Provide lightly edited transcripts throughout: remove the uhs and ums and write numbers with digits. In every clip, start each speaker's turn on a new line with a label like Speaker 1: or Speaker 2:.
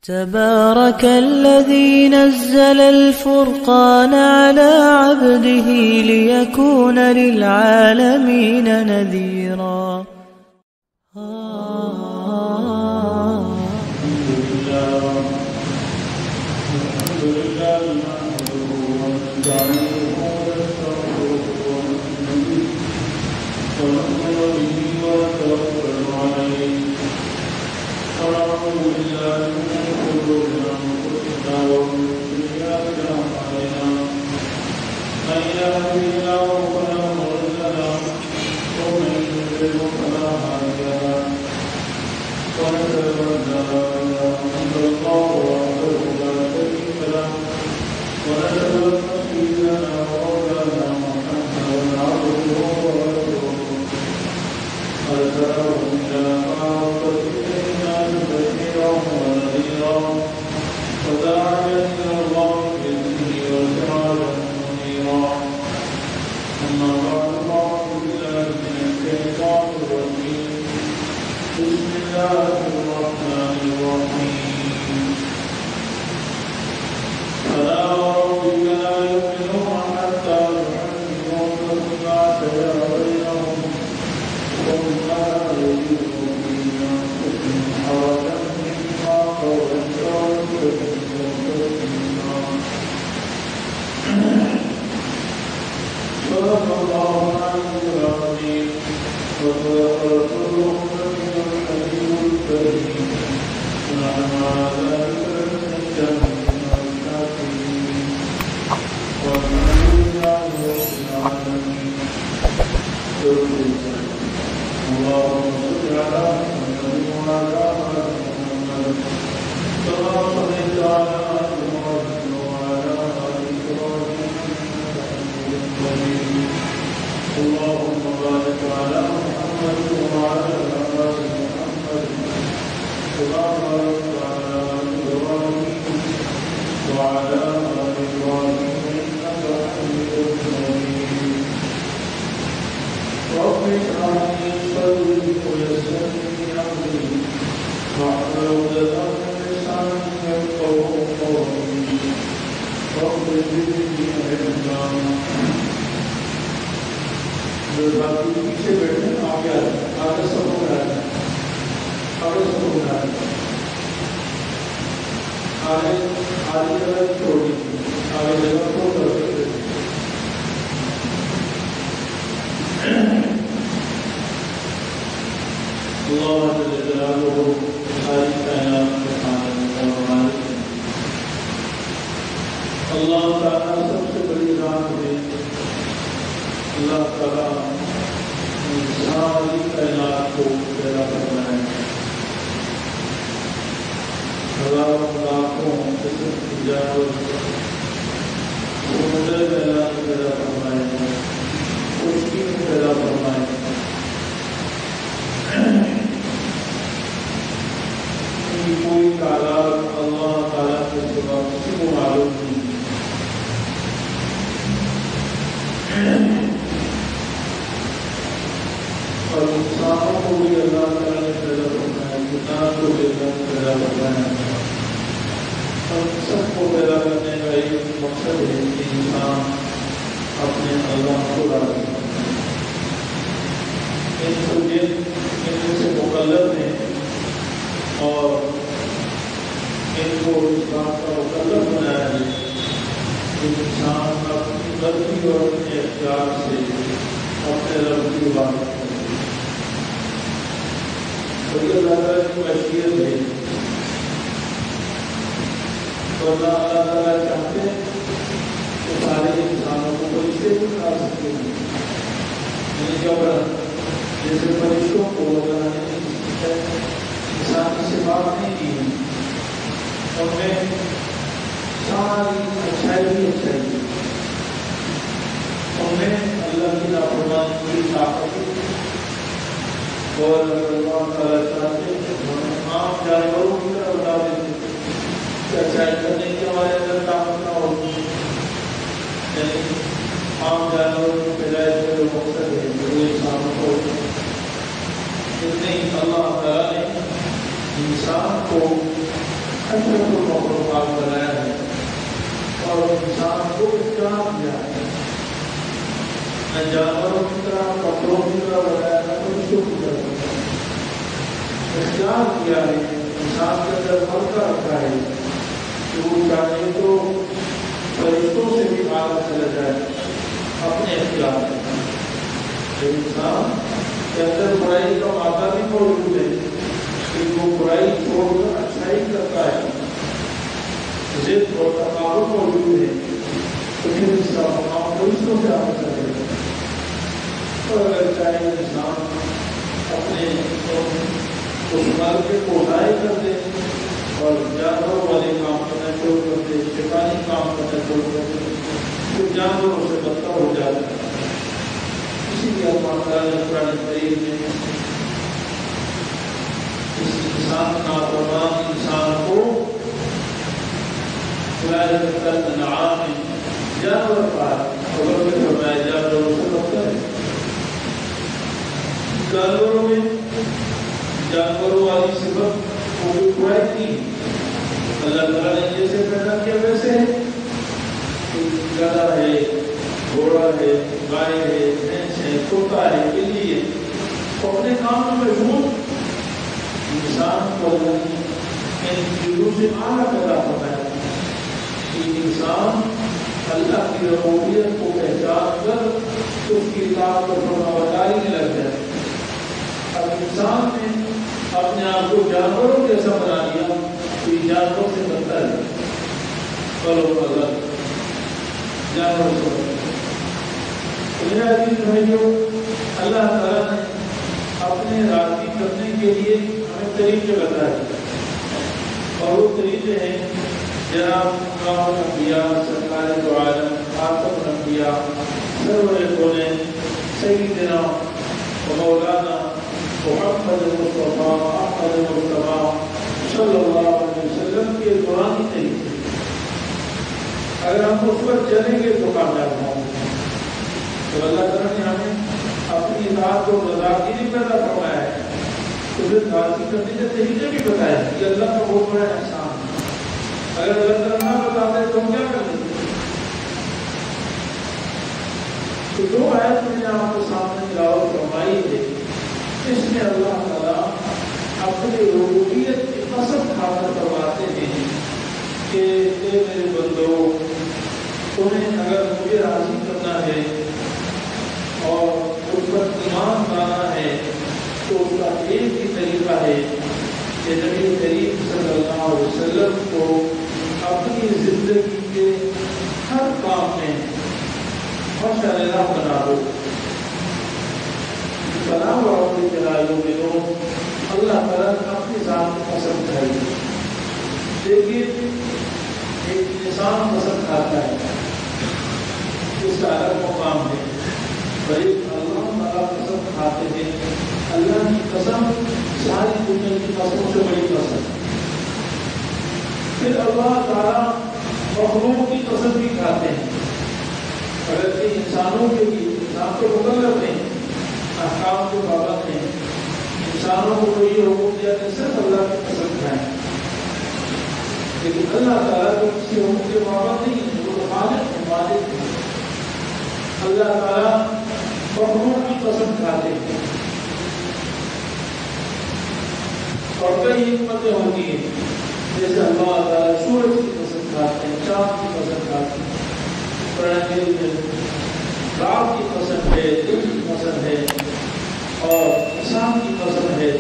Speaker 1: تبارك الذي نزل الفرقان على عبده ليكون للعالمين نذيرا.
Speaker 2: اللہ تعالیٰ نے انسان کو اشرف المخلوقات بنایا ہے اور انسان کو اختیار دیا ہے، نہ جانوروں کی طرح کپڑوں کی طرح بنایا، نہ فرشتوں کی طرح بنایا، اختیار کیا ہے، انسان کے اندر ملکہ رکھا ہے کہ وہ چاہے تو فرشتوں سے بھی آگے چلا جائے اپنے اختیار میں۔ انسان کے اندر برائی کا مادہ بھی موجود ہے کہ وہ برائی چھوڑ کر اچھائی کرتا ہے، ضد اور تقابل موجود ہے، تو پھر اس کا مقام فرشتوں سے آگے چلے گا۔ اور اگر چاہے انسان اپنے اس مال کے پوزائے کر دے اور جانوروں والے کام کرنا شروع کر دے، شیطانی کام کرنا شروع کر دے، تو جانوروں سے بدتر ہو جاتا ہے۔ اسی لیے اللہ تعالیٰ نے قرآن کریم میں اس انسان نافرمان انسان کو انعام جانور کہا، اور پھر فرمایا جانوروں سے بدتر ہے۔ جانوروں میں جانوروں والی صفت کو بھی برائی کی، اللہ تعالیٰ نے جیسے پیدا کیا ویسے ہے، گدھا ہے، گھوڑا ہے، گائے ہے، بھینس ہے، طوطا ہے، بلی ہے، وہ اپنے کام میں مشغول۔ انسان کو ان چیزوں سے آگاہ پیدا ہوتا ہے کہ انسان اللہ کی ربوبیت کو پہچان کر اس کی اطاعت پر فرمانبرداری میں لگ جائے۔ اب انسان نے اپنے آپ کو جانوروں جیسا بنا لیا تو یہ جانوروں سے بدتر ہے، بلو اگر جانوروں سے بدتر۔ میرے عزیز بھائیوں، اللہ تعالیٰ نے اپنے راضی کرنے کے لیے ہمیں طریقے بتائے، اور وہ طریقے ہیں جناب امام الانبیاء سرکار دو عالم خاتم الانبیاء سرور کونین سیدنا و مولانا محمد مصطفیٰ احمد مصطفیٰ صلی اللہ علیہ وسلم کے قرآنی طریقے۔ اگر ہم اس پر چلیں گے تو کامیاب ہوں گے۔ تو اللہ تعالیٰ نے ہمیں اپنی اطاعت کو رضا کے لیے پیدا فرمایا ہے، تو پھر راضی کرنے کے طریقے بھی بتائے کہ اللہ کا بہت بڑا احسان ہے۔ اگر اللہ تعالیٰ نہ بتاتے تو ہم کیا کر لیتے؟ تو دو آیت میں نے آپ کو سامنے تلاوت فرمائی ہے، اس میں اللہ تعالیٰ اپنی ربوبیت کی قسم کھا کر فرماتے ہیں کہ اے میرے بندو، تمہیں اگر مجھے راضی کرنا ہے اور اس پر ایمان لانا ہے تو اس کا ایک ہی طریقہ ہے کہ نبی کریم صلی اللہ علیہ وسلم کو اپنی زندگی کے ہر کام میں مشغلہ بنا دو۔ بنا واؤں کے لائیوں میں لوگ اللہ تعالیٰ نے اپنی ذات کو پسند کرائی۔ لیکن ایک انسان پسند کھاتا ہے، اس کا الگ مقام ہے، بھائی اللہ تعالیٰ قسم کھاتے ہیں، اللہ کی قسم ساری دنیا کی قسموں سے بڑی قسم۔ پھر اللہ تعالیٰ مخلوق کی قسم بھی کھاتے ہیں، اگر کہ انسانوں کے لیے انسان کو مکلف ہیں، احکام کے پابند ہیں، انسانوں کو کوئی حکم دیا کہ صرف اللہ کی قسم کھائیں، لیکن اللہ تعالیٰ کو کسی حکم کے پابند نہیں ہے، وہ خالق ہے، مالک ہے۔ اللہ تعالیٰ مخلوق کی قسم کھاتے ہیں، اور کئی حکمتیں ہوتی ہیں، جیسے اللہ تعالیٰ سورج کی قسم کھاتے ہیں، چاند کی قسم کھاتے ہیں، رات کی قسم ہے، دن کی قسم ہے، اور انسان کی قسم ہے،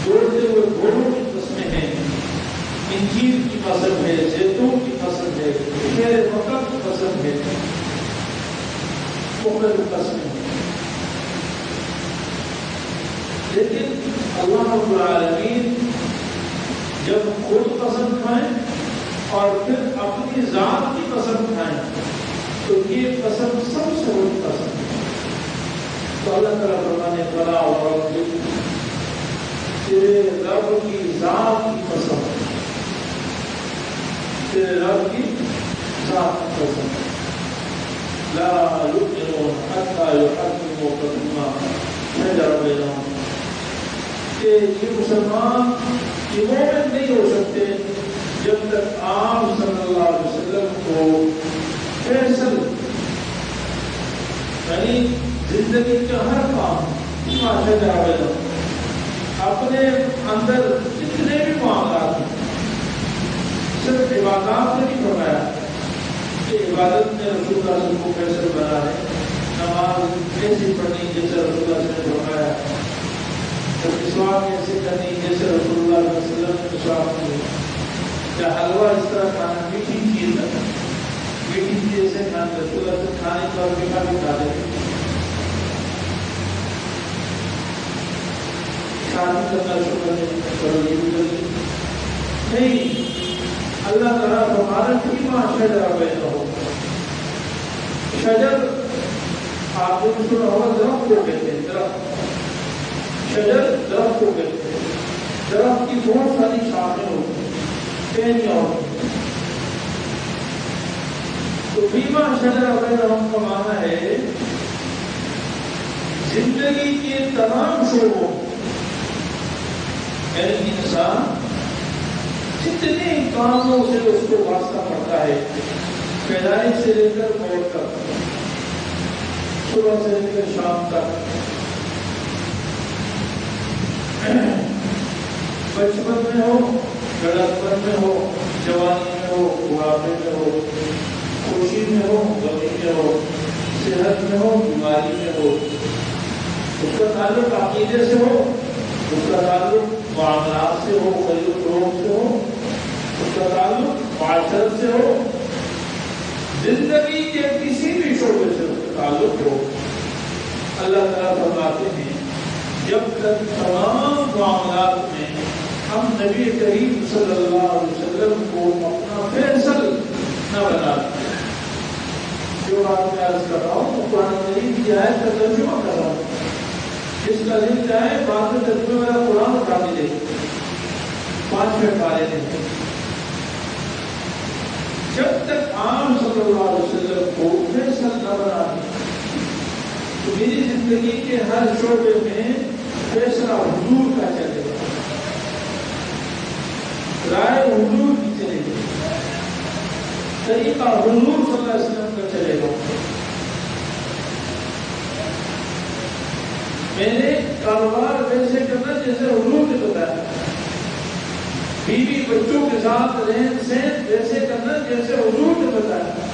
Speaker 2: دوڑتے ہوئے گھوڑوں کی قسمیں ہیں، انجیر کی قسم ہے، زیتون کی قسم ہے، میرے مکہ کی قسم ہے، مختلف قسمیں ہیں۔ لیکن اللہ رب العالمین جب خود قسم کھائیں اور پھر اپنی ذات کی قسم کھائیں تو یہ قسم سب سے بڑی قسم ہے۔ تو اللہ تعالیٰ فرمانے بلا اور تیرے رب کی ذات کی قسم، تیرے رب کی ذات کی قسم، لا یؤمنون حتی یحکموک فیما شجر بینہم، کہ یہ مسلمان یہ مومن نہیں ہو سکتے تک آپ صلی اللہ علیہ وسلم کو فیصل یعنی زندگی کا ہر کام اپنے اندر جتنے بھی معاملات ہیں صرف عبادات نے نہیں فرمایا کہ عبادت میں رسول اللہ صلی اللہ علیہ وسلم کو فیصل بنا ہے، نماز ایسی پڑھنی جیسے رسول اللہ صلی اللہ علیہ وسلم نے فرمایا، مسواک ایسے کرنی جیسے رسول اللہ صلی اللہ علیہ وسلم نے مسواک کی، یا حلوہ اس طرح کھانا، میٹھی چیز میٹھی چیز ایسے کھانا، رسول اللہ سے کھانے کا اور میٹھا بھی کھا دیں، شادی کرنا شکر نہیں، اللہ تعالیٰ ہمارا فیما شجر بینا ہو، شجر آپ نے سنا ہوگا درخت کو کہتے ہیں، درخت شجر درخت کو کہتے ہیں، درخت کی بہت ساری شاخیں ہوتی ہیں، ٹہنیاں ہوتی ہیں، تو فیما شجر بینا ہو کا معنی ہے زندگی کے تمام شعبوں یعنی انسان جتنے کاموں سے اس کو واسطہ پڑتا ہے، پیدائش سے لے کر موت تک، صبح سے لے کر شام تک، بچپن میں ہو، لڑکپن میں ہو، جوانی میں ہو، بڑھاپے میں ہو، خوشی میں ہو، غمی میں ہو، صحت میں ہو، بیماری میں ہو، اس کا تعلق عقیدے سے ہو، اس کا تعلق معاملات سے ہو، خرید و فروخت سے ہو، اس کا تعلق معاشرت سے ہو، زندگی کے کسی بھی شعبے سے اس کا تعلق ہو، اللہ تعالیٰ فرماتے ہیں جب تک تمام معاملات میں ہم نبی کریم صلی اللہ علیہ وسلم کو اپنا فیصل نہ بنا دیں، جو بات میں عرض کر رہا ہوں تو قرآن کریم کی آیت کا ترجمہ کر رہا ہوں، جس کا دل چاہے بعد میں ترجمے والا قرآن اٹھا کے دے 5 پارے میں، جب تک آپ صلی اللہ علیہ وسلم کو فیصل نہ بنا دیں تو میری زندگی کے ہر شعبے میں فیصلہ حضور کا چلے گا، رائے حضور کی چلے گی، طریقہ حضور صلی اللہ علیہ وسلم کا چلے گا، میں نے کاروبار ویسے کرنا جیسے حضور نے بتایا، بیوی بچوں کے ساتھ رہن سہن ویسے کرنا جیسے حضور نے بتایا،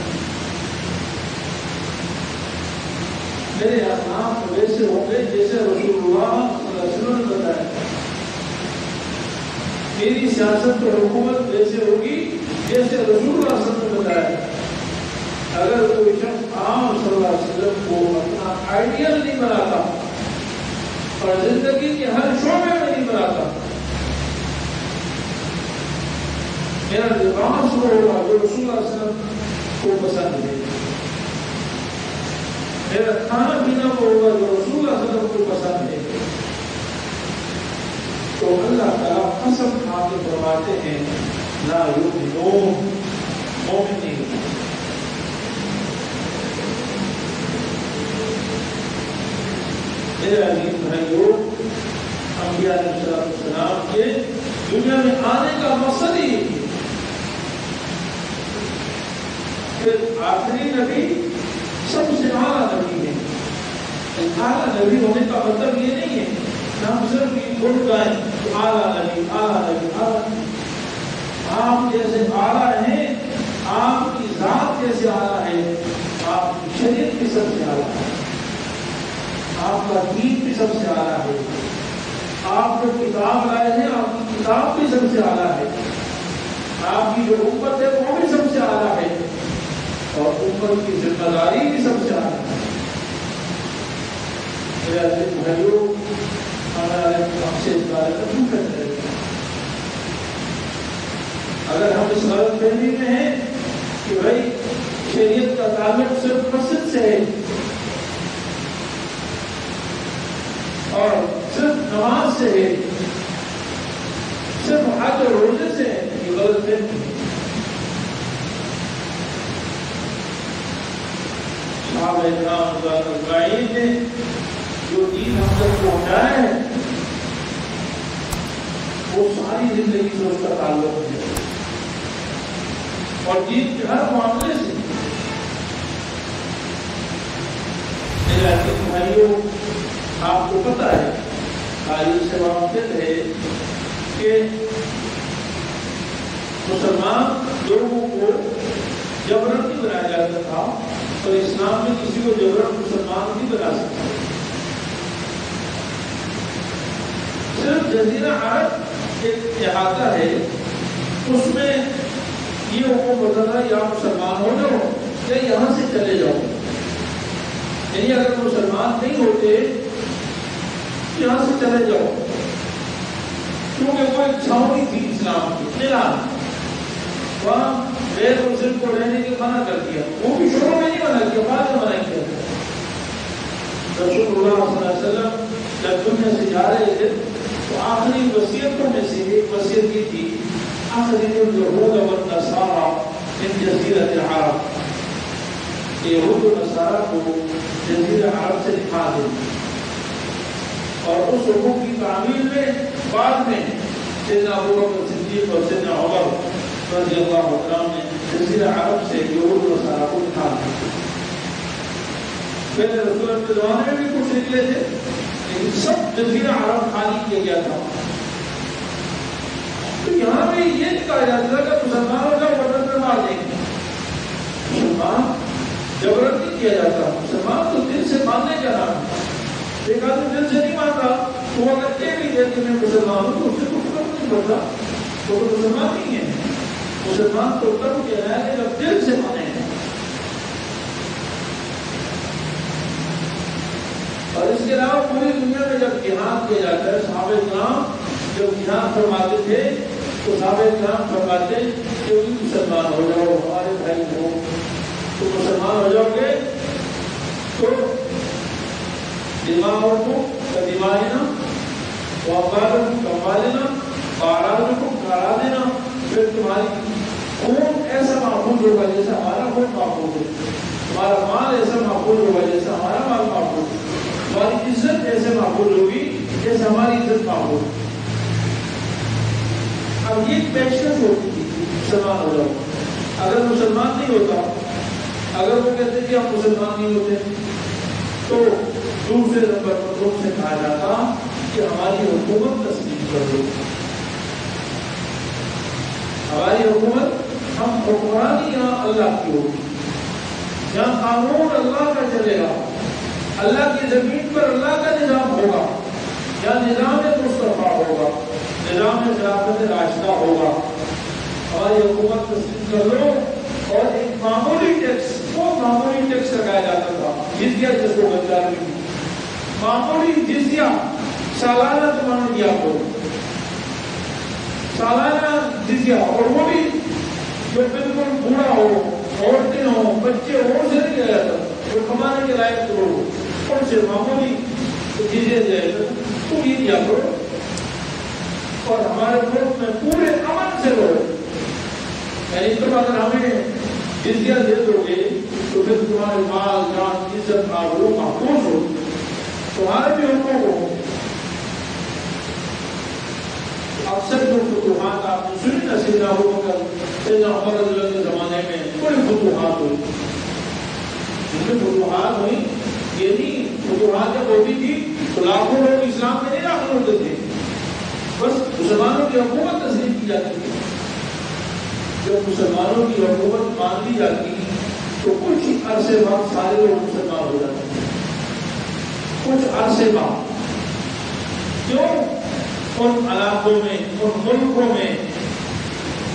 Speaker 2: میرے احکام ویسے ہوں گے جیسے رسول اللہ صلی اللہ علیہ وسلم نے بتایا، میری سیاست اور حکومت ویسے ہوگی جیسے رسول اللہ صلی اللہ علیہ وسلم نے بتایا۔ اگر کوئی شخص عام صلی اللہ علیہ وسلم کو اپنا آئیڈیل نہیں بناتا اور زندگی کے ہر شعبے میں نہیں بناتا، میرا لباس وہ ہوگا جو رسول اللہ صلی اللہ علیہ وسلم کو پسند ہے، میرا کھانا پینا وہ ہوگا جو رسول اللہ صلی اللہ علیہ وسلم کو پسند ہے، تو اللہ تعالیٰ قسم کھا کے فرماتے ہیں لا یؤمنون، مومن نہیں ہوتے۔ میرے عزیز بھائیوں، انبیاء علیہ السلام کے دنیا میں آنے کا مقصد ہی ہے، پھر آخری نبی سب سے اعلیٰ نبی ہے، اعلیٰ نبی ہونے کا مطلب یہ نہیں ہے کہ ہم صرف یہ بول گائیں تو اعلیٰ نبی اعلیٰ نبی اعلیٰ نبی، آپ جیسے اعلیٰ ہیں، آپ کی ذات جیسے اعلیٰ ہے، آپ کی شریعت بھی سب سے اعلیٰ ہے، آپ کا دین بھی سب سے اعلیٰ ہے، آپ جو کتاب لائے ہیں آپ کی کتاب بھی سب سے اعلیٰ ہے، آپ کی جو امت ہے وہ بھی سب سے اعلیٰ ہے، اور امت کی ذمہ داری بھی سب سے اعلیٰ ہے۔ میرے عزیز بھائیوں، ہمارے ہم سے اس بارے میں کیوں کرتے ہیں؟ اگر ہم اس غلط فہمی میں ہیں کہ بھائی شریعت کا تعلق صرف مسجد سے ہے اور صرف نماز سے ہے، صرف حج اور روزے سے ہے، یہ غلط فہمی ہے۔ صحابہ کرام رضوان اجمعین نے جو دین ہم تک پہنچایا ہے وہ ساری زندگی سے اس کا تعلق ہے، اور دین کے ہر معاملے سے. میرے عزیز بھائیوں، آپ کو پتہ ہے، تاریخ سے واقف ہے کہ مسلمان لوگوں کو جبرن نہیں بنایا جاتا تھا، اور اسلام میں کسی کو جبرن مسلمان نہیں بنا سکتا. صرف جزیرہ عرب ایک احاطہ ہے، اس میں یہ حکم ہوتا تھا یا مسلمان ہو جاؤ یا یہاں سے چلے جاؤ. یعنی اگر مسلمان نہیں ہوتے یہاں سے چلے جاؤ، کیونکہ وہ ایک چھاؤنی تھی اسلام کی. وہاں غیر مسلم کو رہنے کے منع کر دیا. وہ بھی شروع میں نہیں منع کیا، بعد میں منع کیا. رسول اللہ صلی اللہ علیہ وسلم جب دنیا سے جا رہے تھے تو آخری وصیتوں میں سے ایک وصیت کی تھی، اخرجوا اليهود والنصارى من جزیرۃ العرب، یہود و نصارہ کو جزیرہ عرب سے نکال دیں. اور اس حکم کی تعمیل میں بعد میں سیدنا ابوبکر صدیق اور سیدنا عمر رضی اللہ عنہ نے جزیرہ عرب سے یہود و نصارہ کو نکال دیا. پہلے رسول اللہ کے زمانے میں بھی کچھ نکلے تھے، لیکن سب جزیرہ عرب خالی کیا گیا تھا. تو یہاں بھی یہ کہا جاتا تھا کہ مسلمانوں کا وطن میں مار دیں گے. مسلمان جبرن نہیں کیا جاتا. مسلمان تو دل سے ماننے کا نام ہے. ایک آدمی دل سے نہیں مانتا، وہ اگر کہہ بھی دے کہ میں مسلمان ہوں تو اس سے کچھ فرق نہیں پڑتا، وہ تو مسلمان نہیں ہے. مسلمان تو تب کہنا ہے کہ جب دل سے مانے. اور اس کے علاوہ پوری دنیا میں جب جہاد کیا جاتا ہے، صحابہ کرام جب جہاد فرماتے تھے تو صحابہ کرام فرماتے کہ بھی مسلمان ہو جاؤ، ہمارے بھائی ہو تو مسلمان ہو جاؤ گے تو دماغوں کا دماغنا، وقالوں کا والنا، بارادوں کو کرا دینا، پھر تمہاری خون ایسا محفوظ ہوگا جیسا ہمارا خون محفوظ ہے، ہمارا مال ایسا محفوظ ہوگا جیسا ہمارا مال محفوظ ہے، ہماری عزت ایسے محفوظ ہوگی جیسے ہماری عزت محفوظ ہے. اب یہ پیشکش ہوتی تھی مسلمان ہو جاؤ. اگر مسلمان نہیں ہوتا، اگر وہ کہتے کہ ہم مسلمان نہیں ہوتے تو دوسرے نمبر پر تم سے کہا جاتا کہ ہماری حکومت تسلیم کر دو. ہماری حکومت، ہم حکمرانی یہاں اللہ کی ہوگی، یہاں قانون اللہ کا چلے گا، اللہ کی زمین پر اللہ کا نظام ہوگا، یہاں نظام مصطفیٰ ہوگا، نظام خلافت راشدہ ہوگا. ہماری حکومت تسلیم کر لو. اور ایک معمولی ٹیکس، وہ معمولی ٹیکس لگایا جاتا تھا، جزیہ جس کو بچا رہی تھی، معمولی جزیہ سالانہ تمہارا دیا کرو، سالانہ جزیہ. اور وہ بھی جو بالکل بوڑھا ہو، عورتیں ہوں، بچے ہوں، ان سے نہیں دیا جاتا، جو کمانے کے لائق کرو ان سے معمولی جزیہ دیا جاتا، تو یہ دیا کرو. اور ہمارے ملک میں پورے امن سے رہو. یعنی تم اگر ہمیں جزیہ دے دو گے تو پھر تمہارے مال جان عزت آبرو محفوظ ہو، تمہارے بھی حقوق ہو. اکثر جو فتوحات آپ نے سنی نا، سیدنا ابوبکر سیدنا عمر رضی اللہ کے زمانے میں بڑی فتوحات ہوئی. ان میں فتوحات ہوئی، یہ نہیں فتوحات جب ہوتی تھی تو لاکھوں لوگ اسلام میں نہیں داخل ہوتے تھے، بس مسلمانوں کی حکومت تسلیم کی جاتی تھی. جب مسلمانوں کی حکومت مان لی جاتی تو کچھ عرصے بعد سارے لوگ مسلمان ہو جاتے ہیں. کچھ عرصے بعد کیوں؟ ان علاقوں میں، ان ملکوں میں،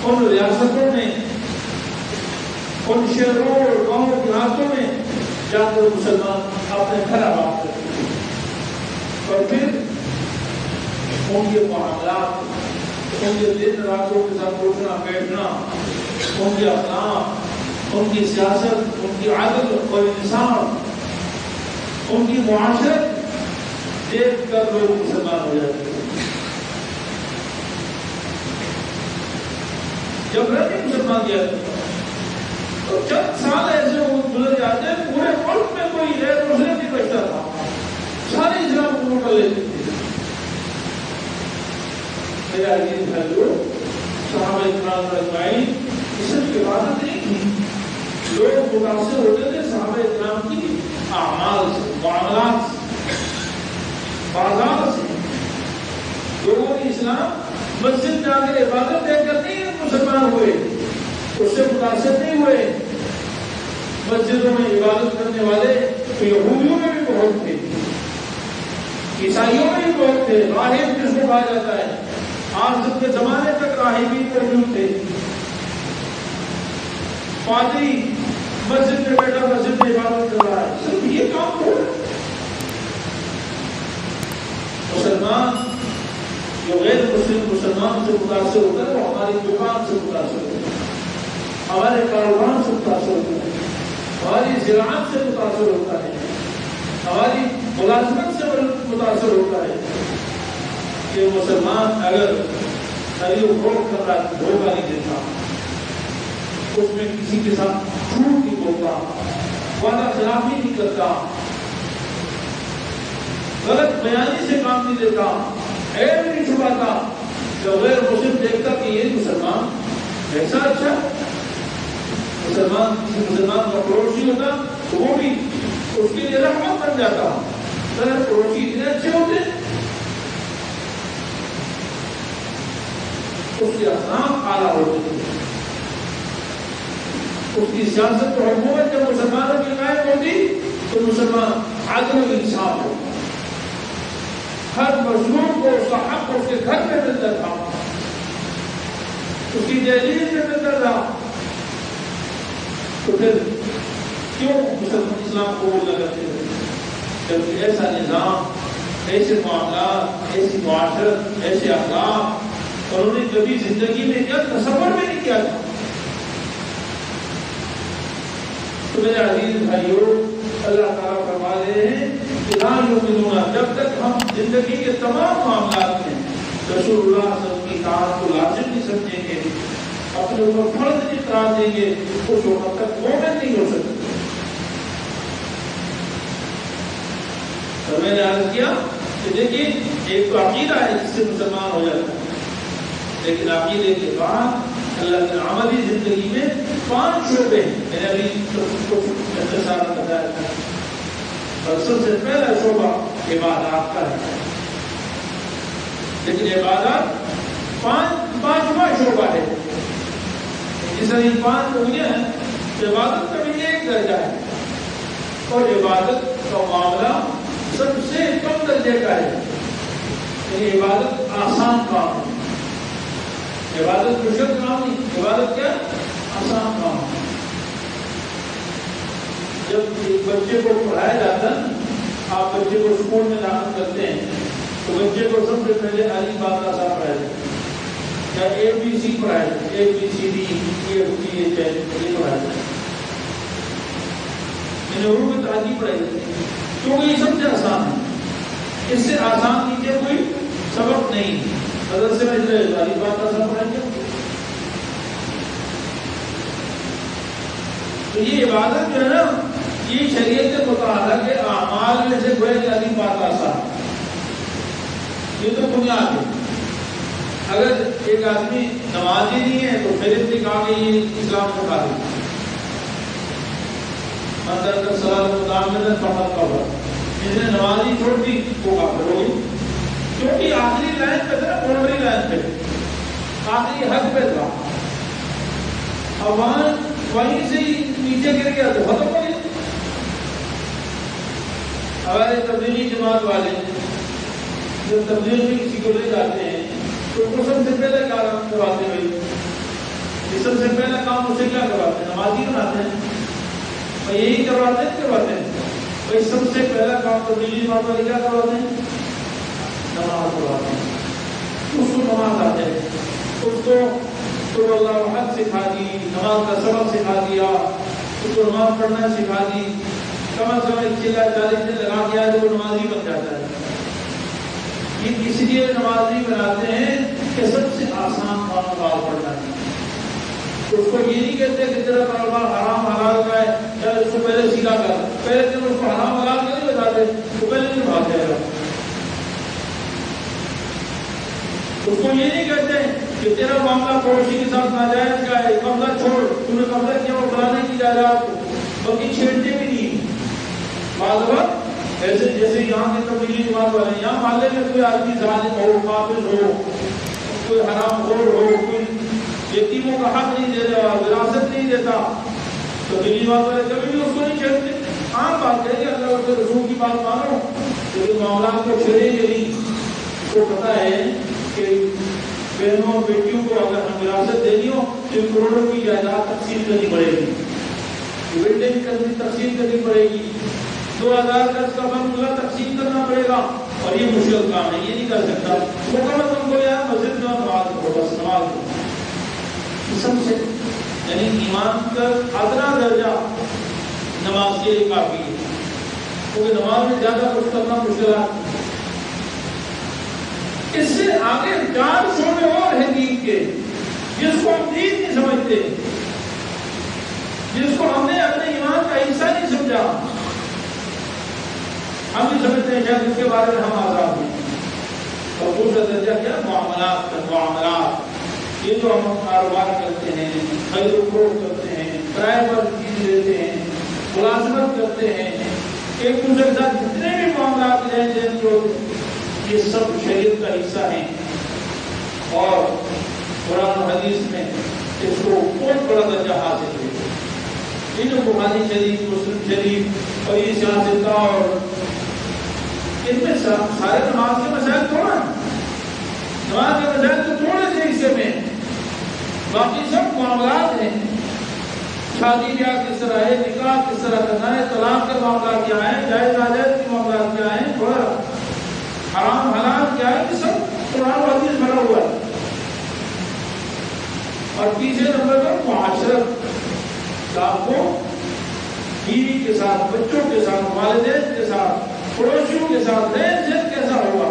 Speaker 2: ان ریاستوں میں، ان شہروں اور گاؤں دیہاتوں میں جا کر مسلمان اپنے گھر آباد کرتے ہیں. اور پھر ان کے معاملات، ان کے دن راتوں کے ساتھ اٹھنا بیٹھنا، ان کے اخلاق، ان کی سیاست، ان کی عدل اور انصاف، ان کی معاشرت دیکھ کر لوگ مسلمان ہو جاتے ہیں. جب رہتے مسلمان کیا تو چند سال ایسے گزر جاتے ہیں، پورے ملک میں کوئی غیر مسلم نہیں بچتا تھا، سارے اسلام قبول کر لیتے تھے. میرے عزیز بھائیو، صحابہ کرام اجمعین اس کی عبادت متاثر ہوتے تھے صحابہ اکرام کی اعمال سے، معاملات سے، بازار سے. لوگوں نے اسلام مسجد میں آ کر عبادت دیکھ کر نہیں مسلمان ہوئے، اس سے متاثر نہیں ہوئے. مسجدوں میں عبادت کرنے والے تو یہودیوں میں بھی بہت تھے، عیسائیوں میں بھی بہت تھے. راہب جس کو کہا جاتا ہے، آج تک کے زمانے تک راہبین موجود تھے. پادری مسجد میں بیٹھا مسجد میں عبادت کر رہا ہے، صرف یہ کام ہو. مسلمان جو غیر مسلم مسلمان سے متاثر ہوتا ہے وہ ہماری دکان سے متاثر ہوتا ہے، ہمارے کاروبار سے متاثر ہوتا ہے، ہماری زراعت سے متاثر ہوتا ہے، ہماری ملازمت سے متاثر ہوتا ہے. کہ مسلمان اگر خرید و فروخت کر رہا ہے دھوکہ نہیں دیتا، اس میں کسی کے ساتھ جھوٹ نہیں بولتا، وعدہ خلافی نہیں کرتا، غلط بیانی سے کام نہیں دیتا، عیب نہیں چھپاتا. جب غیر مسلم دیکھتا کہ یہ مسلمان ایسا اچھا، مسلمان کسی مسلمان کا پڑوسی ہوتا تو وہ بھی اس کے لیے رحمت بن جاتا. غیر پڑوسی اتنے اچھے ہوتے، اس کے اخلاق اعلیٰ ہوتے تھے، اس کی سیاست و حکومت جب مسلمانوں کی قائم ہوتی تو مسلمان عدل و انصاف ہوتا، ہر مظلوم کو اس کا حق اس کے گھر میں ملتا تھا، اس کی دہلیز میں ملتا تھا. تو پھر کیوں مسلمان اسلام کو قبول نہ کرتے ہیں؟ جبکہ ایسا نظام، ایسے معاملات، ایسی معاشرت، ایسے اخلاق انہوں نے کبھی زندگی میں کیا تصور بھی نہیں کیا تھا. تو میرے عزیز بھائیوں، اللہ تعالیٰ فرما رہے ہیں کہ لا یؤمنون، جب تک ہم زندگی کے تمام معاملات میں رسول اللہ صلی اللہ علیہ وسلم کی اطاعت کو لازم نہیں سمجھیں گے، اپنے اوپر فرض نہیں قرار دیں گے، اس وقت تک مومن نہیں ہو سکتے. تو میں نے عرض کیا کہ دیکھیے ایک تو عقیدہ ہے جس سے مسلمان ہو جاتا ہے، لیکن عقیدے کے بعد اللہ کی عملی زندگی میں 5 شعبے ہیں. میں نے ابھی کچھ اختصار بتایا تھا. اور سب سے پہلا شعبہ عبادات کا ہے، لیکن عبادات پانچواں شعبہ ہے. جس طرح 5 انگلیاں ہیں، عبادت کا بھی ایک درجہ ہے، اور عبادت کا معاملہ سب سے کم درجے کا ہے. یعنی عبادت آسان کام ہے، عبادت مشکل کام نہیں، عبادت کیا آسان کام ہے. جب ایک بچے کو پڑھایا جاتا ہے، آپ بچے کو اسکول میں داخل کرتے ہیں تو بچے کو سب سے پہلے الف با تا سا پڑھایا جاتا ہے، یا اے بی سی پڑھایا جاتا ہے، A B C D E F G H I یہ پڑھایا جاتا ہے. اردو میں تہذیب پڑھائی جاتی ہے کیونکہ یہ سب سے آسان ہے. اس سے آسان نیچے کوئی سبق نہیں. حضرت سے الف با تا سا پڑھائیں گے. تو یہ عبادت جو ہے نا، یہ شریعت مطالعہ کے اعمال میں سے کوئی الف با تا سا، یہ تو بنیاد ہے. اگر ایک آدمی نمازی نہیں ہے تو پھر اس نے کہا کہ یہ اسلام کو کھا دے. اندر کا سلام متعمدن فقط قبر، جس نے نمازی چھوڑ دی وہ کافر ہو گئی، کیونکہ آخری لائن پہ تھا، باؤنڈری لائن پہ، آخری حد پہ تھا. اب وہیں سے ہی نیچے گر گیا تو ختم ہو گیا. ہمارے تبلیغی جماعت والے جب تبلیغ میں کسی کو لے جاتے ہیں تو وہ سب سے پہلے کیا کرواتے ہیں؟ یہ سب سے پہلا کام اسے کیا کرواتے ہیں؟ نمازی بناتے ہیں. اور یہی کرواتے ہیں. بھائی سب سے پہلا کام تبلیغی جماعت والے کیا کرواتے ہیں؟ نماز پڑھواتے ہیں. اس کو نماز آتے ہیں، اس کو تو اللہ حد سکھا دی، نماز کا سبق سکھا دیا، اس کو نماز پڑھنا سکھا دی. کم از کم 40 دن لگا دیا تو وہ نمازی بن جاتا ہے. یہ اس لیے نمازی بناتے ہیں کہ سب سے آسان کام نماز پڑھنا ہے. اس کو یہ نہیں کہتے کہ تیرا کاروبار حرام حلال کا ہے، یا اس کو پہلے سیدھا کر، پہلے دن اس کو حرام حلال کا نہیں بتاتے، وہ پہلے دن بھاگ جائے گا. اس کو یہ نہیں کہتے کہ تیرا معاملہ پڑوسی کے ساتھ ناجائز کا ہے، قبضہ چھوڑ، تم نے قبضہ کیا وہ فلانے کی جائیداد کو، باقی چھیڑتے بھی نہیں. بعض وقت ایسے جیسے یہاں کے تبلیغی جماعت والے ہیں، یہاں محلے میں کوئی آدمی ظالم ہو، قابل ہو، کوئی حرام خور ہو، کوئی یتیموں کا حق نہیں دے رہا، وراثت نہیں دیتا، تبلیغی جماعت والے کبھی بھی اس کو نہیں چھیڑتے. عام بات ہے کہ اللہ اور رسول کی بات مانو، لیکن معاملات کو چھیڑیں گے نہیں. اس کو پتا ہے کہ بہنوں اور بیٹیوں کو اگر ہم وراثت دینی ہو تو کروڑوں کی جائیداد تقسیم کرنی پڑے گی، بلڈنگ تقسیم کرنی پڑے گی، 2000 گز کا بنگلہ تقسیم کرنا پڑے گا، اور یہ مشکل کام ہے، یہ نہیں کر سکتا. حکومت تم کو یار مسجد میں نماز پڑھو، بس نماز پڑھو. سب سے یعنی ایمان کا ادنا درجہ نماز کے لیے کافی ہے، کیونکہ نماز میں زیادہ کچھ کرنا مشکلات. اس سے آگے 4 شعبے اور ہیں دین کے جس کو ہم دین نہیں سمجھتے، جس کو ہم نے اپنے ایمان کا حصہ نہیں سمجھا. ہم بھی سمجھتے ہیں شاید اس کے بارے میں ہم آزاد ہیں. اور دوسرا درجہ کیا؟ معاملات. یہ جو ہم کاروبار کرتے ہیں، خرید و فروخت کرتے ہیں، کرائے پر چیز لیتے ہیں، ملازمت کرتے ہیں، ایک دوسرے کے ساتھ جتنے بھی معاملات لین دین جو یہ سب شریعت کا حصہ ہیں. اور قرآن و حدیث میں اس کو بہت بڑا درجہ حاصل ہے. یہ جو بخاری شریف، مسلم شریف اور یہ سیاست اور ان میں سارے نماز کے مسائل تھوڑا ہیں. نماز کے مسائل تو تھوڑے سے حصے میں، باقی سب معاملات ہیں. شادی بیاہ کس طرح ہے، نکاح کس طرح کرنا ہے، طلاق کے معاملات کیا ہیں، جائز ناجائز کے معاملات کیا ہیں، تھوڑا حرام حلال کیا ہے، یہ سب قرآن و حدیث بھرا ہوا ہے. اور تیسرے نمبر پر معاشرت، آپ کو بیوی کے ساتھ، بچوں کے ساتھ، والدین کے ساتھ، پڑوسیوں کے ساتھ رہن سہن کیسا ہوگا،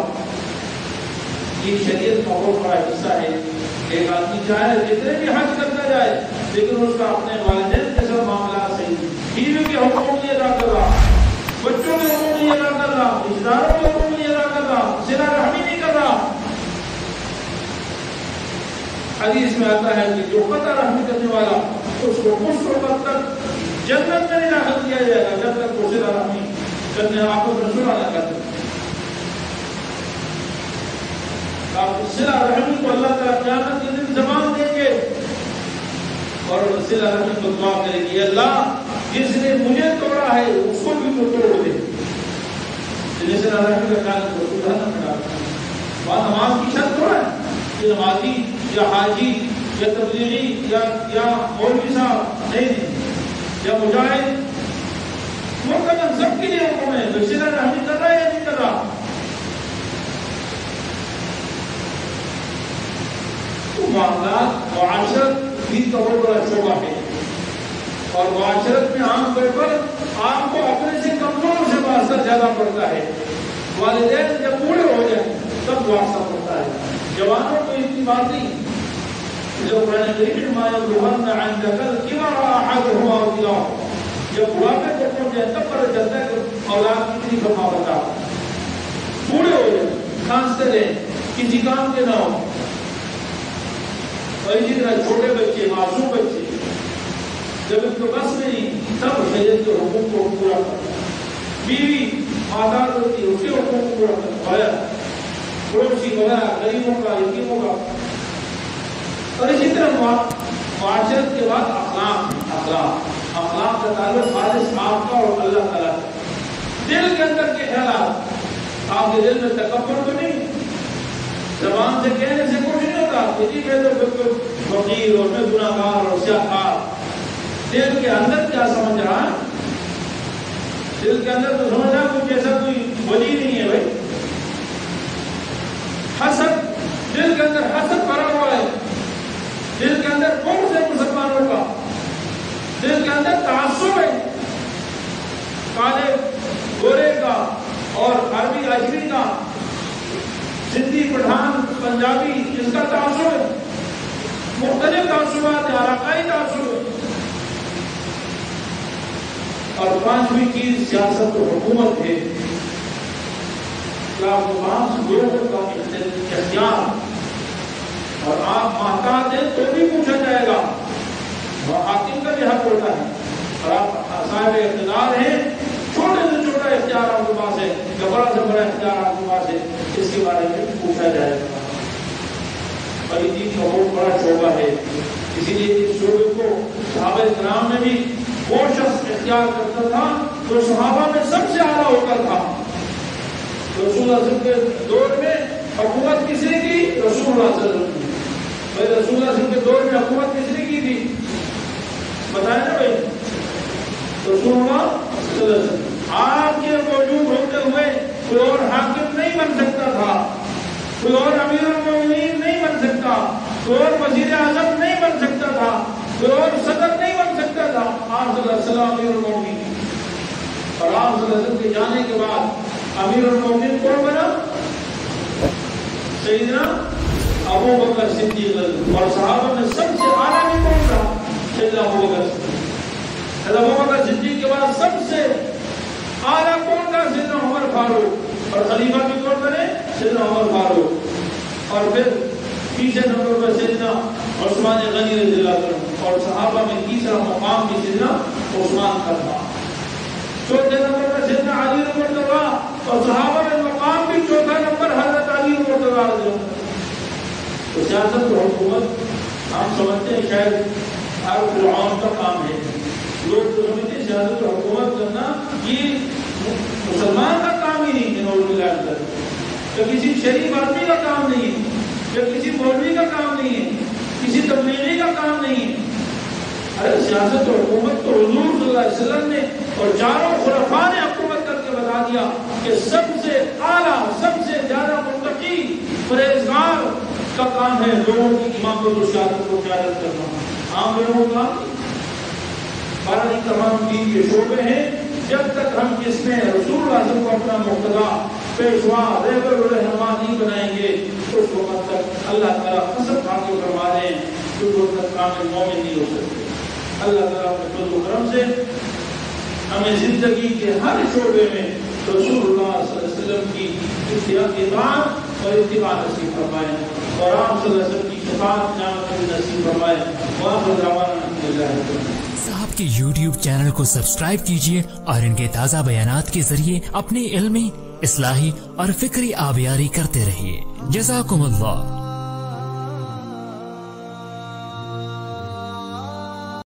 Speaker 2: یہ شریعت کا بہت بڑا حصہ ہے. ایک آدمی چاہے جتنے بھی حج کرتا جائے لیکن اس کا اپنے والدین کے ساتھ معاملات صحیح، بیوی کے حقوق نہیں ادا کر رہا، بچوں کے حقوق نہیں ادا کر رہا، رشتہ داروں کے حقوق نہیں ادا کر رہا، صلہ رحمی نہیں کر رہا. حدیث میں آتا ہے کہ جو قطع رحمی کرنے والا اس کو اس وقت تک جنت میں نہیں داخل کیا جائے گا جب تک وہ صلہ رحمی کرنے آپس میں صلح نہ کرتے. صلہ رحمی کو اللہ تعالیٰ قیامت کے دن زبان دیں گے اور صلہ رحمی کو دعا کرے گی، اللہ جس نے مجھے توڑا ہے اس کو بھی تو توڑ دے. جس صلہ رحمی کا خیال کو جہنم میں ڈالتا ہے. وہاں نماز کی شرط تھوڑا ہے کہ نمازی یا حاجی یا تبلیغی یا مولوی صاحب نہیں یا مجاہد، وہ قدم سب کے لیے حکم ہے. تو صلہ رحمی کر رہا ہے یا نہیں کر رہا؟ معاملات معاشرت بھی کا بہت بڑا شعبہ ہے. اور معاشرت میں عام طور پر آپ کو اپنے سے کمزوروں سے واسطہ زیادہ پڑتا ہے. والدین جب بوڑھے ہو جائیں تب واسطہ پڑتا ہے. جوانوں کو اتنی بات نہیں. جو قرآن کریم میں جب بڑھاپے کو پہنچ جائے تب پتہ چلتا ہے کہ اولاد کتنی فرما بتا. بوڑھے ہو جائیں، کھانستے رہیں، کسی کام کے نہ ہو. اور اسی طرح چھوٹے بچے، معصوم بچے جب ان کو بس میں نہیں تب شریعت کے حقوق کو پورا کرتا. بیوی آزاد ہوتی ہے، اس کے حقوق کو پورا کرتا. پڑوسی وغیرہ، غریبوں کا، یتیموں کا. اور اسی طرح معاشرت کے بعد اخلاق کا تعلق خالص آپ کا اور اللہ تعالیٰ کا. دل کے اندر کے خیالات، آپ کے دل میں تکبر تو نہیں، زبان سے کہنے سے کچھ نہیں ہوتا کہ جی میں تو بالکل فقیر اور میں گناہ گار اور سیاہکار. دل کے اندر کیا سمجھ رہا ہے؟ دل کے اندر تو سمجھ رہا ہے جیسا کوئی ولی نہیں ہے بھائی. حسد، دل کے اندر حسد بھرا ہوا ہے. دل کے اندر بہت سے مسلمانوں کا دل کے اندر تعصب ہے، کالے گورے کا اور عربی اجمی کا، سندھی پٹھان پنجابی، اس کا تعصب ہے. مختلف تعصبات ہیں، علاقائی تعصب ہے. اور پانچویں چیز سیاست و حکومت ہے. کیا پانچ لوگوں کا اختیار اور آپ محتاط ہیں تو بھی پوچھا جائے گا. حاکم کا بھی حق ہوتا ہے اور آپ صاحب اقتدار ہیں، چھوٹے سے چھوٹا اختیار آپ کے پاس ہے یا بڑا سے بڑا اختیار آپ کے پاس ہے، اس کے بارے میں پوچھا جائے گا۔ اور یہ دین کا بہت بڑا شعبہ ہے، اسی لیے اس شعبے کو صحابہ کرام میں بھی وہ شخص اختیار کرتا تھا جو صحابہ میں سب سے اعلیٰ ہوتا تھا۔ رسول اللہ صلی اللہ علیہ وسلم کے دور میں حکومت کس نے کی؟ رسول اللہ صلی اللہ علیہ وسلم۔ بھائی رسول اللہ صلی اللہ علیہ وسلم کے دور میں حکومت کس نے کی تھی؟ بتائیں نا بھائی، رسول اللہ صلی اللہ علیہ وسلم۔ آپ کے موجود ہوتے ہوئے کوئی اور حاکم نہیں بن سکتا تھا، کوئی اور امیر المومنین نہیں بن سکتا، کوئی اور وزیر اعظم نہیں بن سکتا تھا، کوئی اور صدر نہیں بن سکتا تھا۔ آپ صلی اللہ علیہ وسلم امیر المومنین، اور آپ صلی اللہ علیہ وسلم کے جانے کے بعد امیر المومنین کون بنا؟ سیدنا ابو بکر صدیق، اور صحابہ میں سب سے اعلیٰ بھی کون تھا؟ سیدنا ابو بکر صدیق۔ ابو بکر صدیق کے بعد سب سے اعلیٰ کون تھا؟ سیدنا عمر فاروق، اور خلیفہ بھی کون بنے؟ سیدنا عمر فاروق، اور پھر تیسرے نمبر پر سیدنا عثمان غنی رضی اللہ عنہ، اور صحابہ میں تیسرا مقام بھی سیدنا عثمان کا تھا۔ چوتھے نمبر پر سیدنا علی مرتضیٰ، اور صحابہ میں مقام بھی چوتھا نمبر حضرت علی مرتضیٰ رضی اللہ عنہ۔ تو سیاست و حکومت ہم سمجھتے ہیں شاید ہر فرعون کا کام ہے، لوگ تو سمجھتے ہیں سیاست و حکومت کرنا یہ مسلمان کا کام ہی نہیں ہے، نعوذ باللہ من ذالک، کہ کسی شریف آدمی کا کام نہیں ہے، کہ کسی مولوی کا کام نہیں ہے، کسی تبلیغی کا کام نہیں ہے۔ ارے سیاست و حکومت تو حضور صلی اللہ علیہ وسلم نے اور چاروں خلفاء نے حکومت کر کے بتا دیا کہ سب سے اعلیٰ، سب سے زیادہ متقی، پرہیزگار کا کام ہے لوگوں کی امامت و شہادت کو قیادت کرنا، عام لوگوں کا۔ بارہ تمام دین کے شعبے ہیں، جب تک ہم اس میں رسول اللہ صلی اللہ علیہ وسلم کو اپنا مقتدا، پیشوا، رہبر و رہنما نہیں بنائیں گے، اس وقت تک اللہ تعالیٰ قسم کھا کے فرما رہے ہیں کہ اس وقت تک کامل مومن نہیں ہو سکتے۔ اللہ تعالیٰ اپنے فضل و کرم سے ہمیں زندگی کے ہر شعبے میں رسول اللہ صلی اللہ علیہ وسلم کی اطاعت اور اتباع نصیب فرمائے، اور آپ صلی اللہ علیہ وسلم کی شفاعت نعمت نصیب فرمائے۔ وآخر دعوانا الحمد للہ رب العالمین۔
Speaker 3: صاحب کے YouTube چینل کو سبسکرائب کیجئے اور ان کے تازہ بیانات کے ذریعے اپنے علمی، اصلاحی اور فکری آبیاری کرتے رہیے۔ جزاکم اللہ۔